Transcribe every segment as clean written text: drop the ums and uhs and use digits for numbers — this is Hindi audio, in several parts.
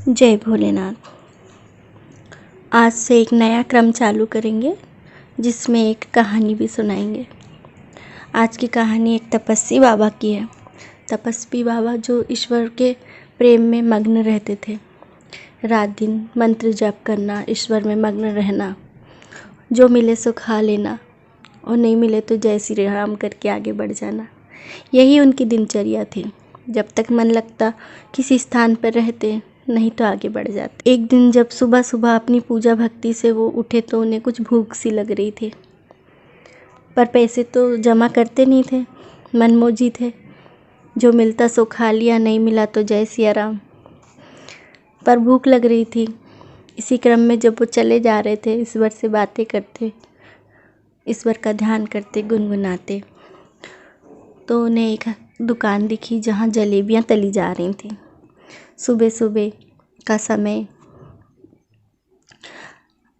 जय भोलेनाथ। आज से एक नया क्रम चालू करेंगे जिसमें एक कहानी भी सुनाएंगे। आज की कहानी एक तपस्वी बाबा की है। तपस्वी बाबा जो ईश्वर के प्रेम में मग्न रहते थे। रात दिन मंत्र जप करना, ईश्वर में मग्न रहना, जो मिले सो खा लेना और नहीं मिले तो जय श्री राम करके आगे बढ़ जाना। यही उनकी दिनचर्या थी। जब तक मन लगता किसी स्थान पर रहते, नहीं तो आगे बढ़ जाते। एक दिन जब सुबह सुबह अपनी पूजा भक्ति से वो उठे तो उन्हें कुछ भूख सी लग रही थी, पर पैसे तो जमा करते नहीं थे, मनमौजी थे। जो मिलता सो खा लिया, नहीं मिला तो जय सिया राम। पर भूख लग रही थी। इसी क्रम में जब वो चले जा रहे थे, ईश्वर से बातें करते, ईश्वर का ध्यान करते, गुनगुनाते, तो उन्हें एक दुकान दिखी जहाँ जलेबियाँ तली जा रही थी। सुबह सुबह का समय,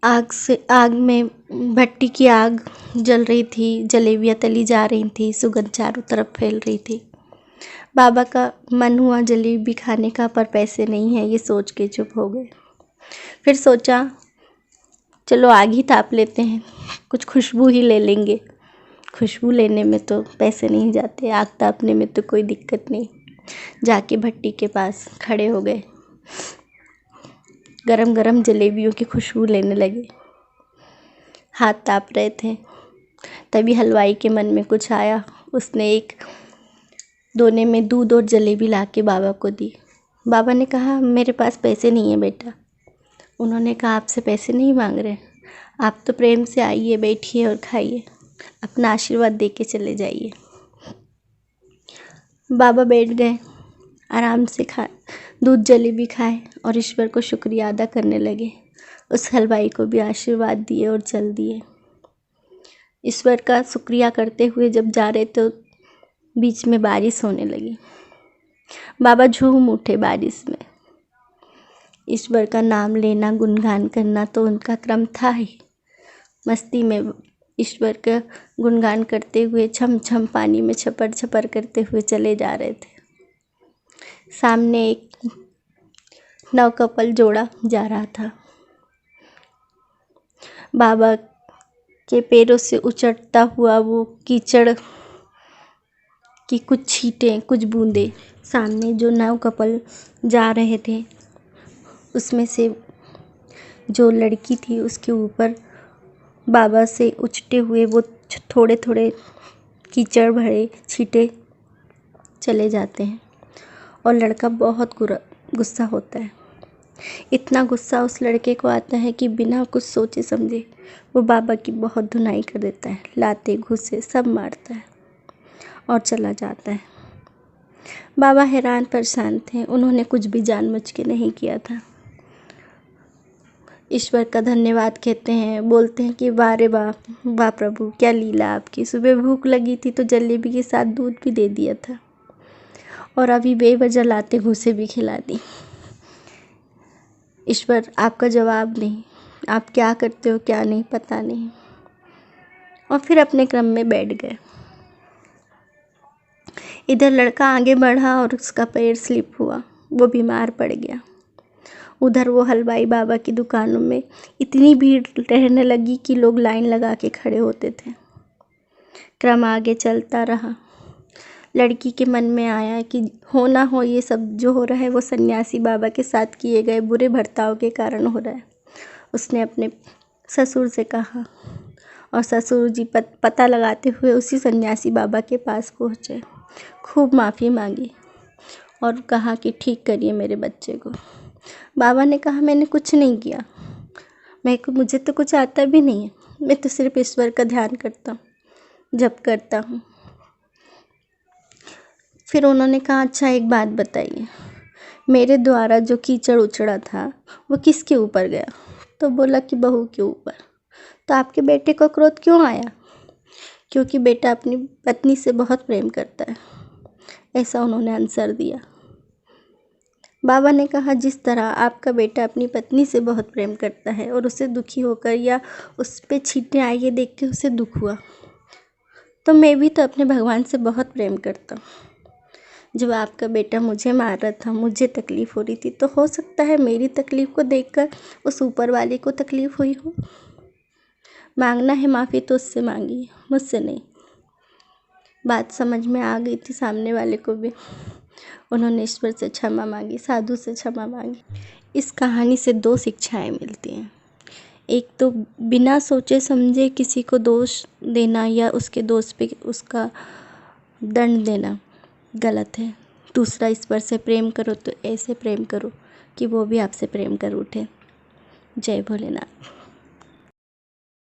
आग में भट्टी की आग जल रही थी, जलेबियाँ तली जा रही थी, सुगंध चारों तरफ फैल रही थी। बाबा का मन हुआ जलेबी खाने का, पर पैसे नहीं है, ये सोच के चुप हो गए। फिर सोचा चलो आग ही ताप लेते हैं, कुछ खुशबू ही ले लेंगे। खुशबू लेने में तो पैसे नहीं जाते, आग तापने में तो कोई दिक्कत नहीं। जाके भट्टी के पास खड़े हो गए, गरम गरम जलेबियों की खुशबू लेने लगे। हाथ ताप रहे थे, तभी हलवाई के मन में कुछ आया। उसने एक दोने में दूध और जलेबी ला के बाबा को दी। बाबा ने कहा मेरे पास पैसे नहीं है बेटा। उन्होंने कहा आपसे पैसे नहीं मांग रहे, आप तो प्रेम से आइए, बैठिए और खाइए, अपना आशीर्वाद दे के चले जाइए। बाबा बैठ गए, आराम से दूध जलेबी खाए और ईश्वर को शुक्रिया अदा करने लगे। उस हलवाई को भी आशीर्वाद दिए और चल दिए। ईश्वर का शुक्रिया करते हुए जब जा रहे तो बीच में बारिश होने लगी। बाबा झूम उठे बारिश में। ईश्वर का नाम लेना, गुणगान करना तो उनका क्रम था ही। मस्ती में ईश्वर का गुणगान करते हुए छम छम पानी में छपर छपर करते हुए चले जा रहे थे। सामने एक नवकपल जोड़ा जा रहा था। बाबा के पैरों से उचटता हुआ वो कीचड़ की कुछ छींटें, कुछ बूंदें, सामने जो नवकपल जा रहे थे उसमें से जो लड़की थी उसके ऊपर बाबा से उछटे हुए वो थोड़े थोड़े कीचड़ भरे छींटे चले जाते हैं और लड़का बहुत गुस्सा होता है। इतना गुस्सा उस लड़के को आता है कि बिना कुछ सोचे समझे वो बाबा की बहुत धुनाई कर देता है, लाते घुसे सब मारता है और चला जाता है। बाबा हैरान परेशान थे, उन्होंने कुछ भी जानबूझ के नहीं किया था। ईश्वर का धन्यवाद कहते हैं, बोलते हैं कि वाह रे वाह, वाह प्रभु, क्या लीला आपकी। सुबह भूख लगी थी तो जलेबी के साथ दूध भी दे दिया था और अभी बेवजह लाते घुसे भी खिला दी। ईश्वर आपका जवाब नहीं, आप क्या करते हो क्या नहीं पता नहीं। और फिर अपने क्रम में बैठ गए। इधर लड़का आगे बढ़ा और उसका पैर स्लिप हुआ, वो बीमार पड़ गया। उधर वो हलवाई बाबा की दुकानों में इतनी भीड़ रहने लगी कि लोग लाइन लगा के खड़े होते थे। क्रम आगे चलता रहा। लड़की के मन में आया कि हो ना हो ये सब जो हो रहा है वो सन्यासी बाबा के साथ किए गए बुरे बर्ताव के कारण हो रहा है। उसने अपने ससुर से कहा और ससुर जी पता लगाते हुए उसी सन्यासी बाबा के पास पहुँचे। खूब माफ़ी मांगी और कहा कि ठीक करिए मेरे बच्चे को। बाबा ने कहा मैंने कुछ नहीं किया, मुझे तो कुछ आता भी नहीं है, मैं तो सिर्फ ईश्वर का ध्यान करता हूँ, जप करता हूँ। फिर उन्होंने कहा अच्छा एक बात बताइए, मेरे द्वारा जो कीचड़ उछड़ा था वो किसके ऊपर गया? तो बोला कि बहू के ऊपर। तो आपके बेटे को क्रोध क्यों आया? क्योंकि बेटा अपनी पत्नी से बहुत प्रेम करता है, ऐसा उन्होंने आंसर दिया। बाबा ने कहा जिस तरह आपका बेटा अपनी पत्नी से बहुत प्रेम करता है और उसे दुखी होकर या उस पे छींटे आई ये देख के उसे दुख हुआ, तो मैं भी तो अपने भगवान से बहुत प्रेम करता हूँ। जब आपका बेटा मुझे मार रहा था, मुझे तकलीफ़ हो रही थी, तो हो सकता है मेरी तकलीफ़ को देखकर उस ऊपर वाले को तकलीफ़ हुई हो। मांगना है माफ़ी तो उससे मांगिए, मुझसे नहीं। बात समझ में आ गई थी सामने वाले को भी। उन्होंने ईश्वर से क्षमा मांगी, साधु से क्षमा मांगी। इस कहानी से 2 शिक्षाएं मिलती हैं। एक तो बिना सोचे समझे किसी को दोष देना या उसके दोष पे उसका दंड देना गलत है। दूसरा, ईश्वर से प्रेम करो तो ऐसे प्रेम करो कि वो भी आपसे प्रेम कर उठे। जय भोलेनाथ।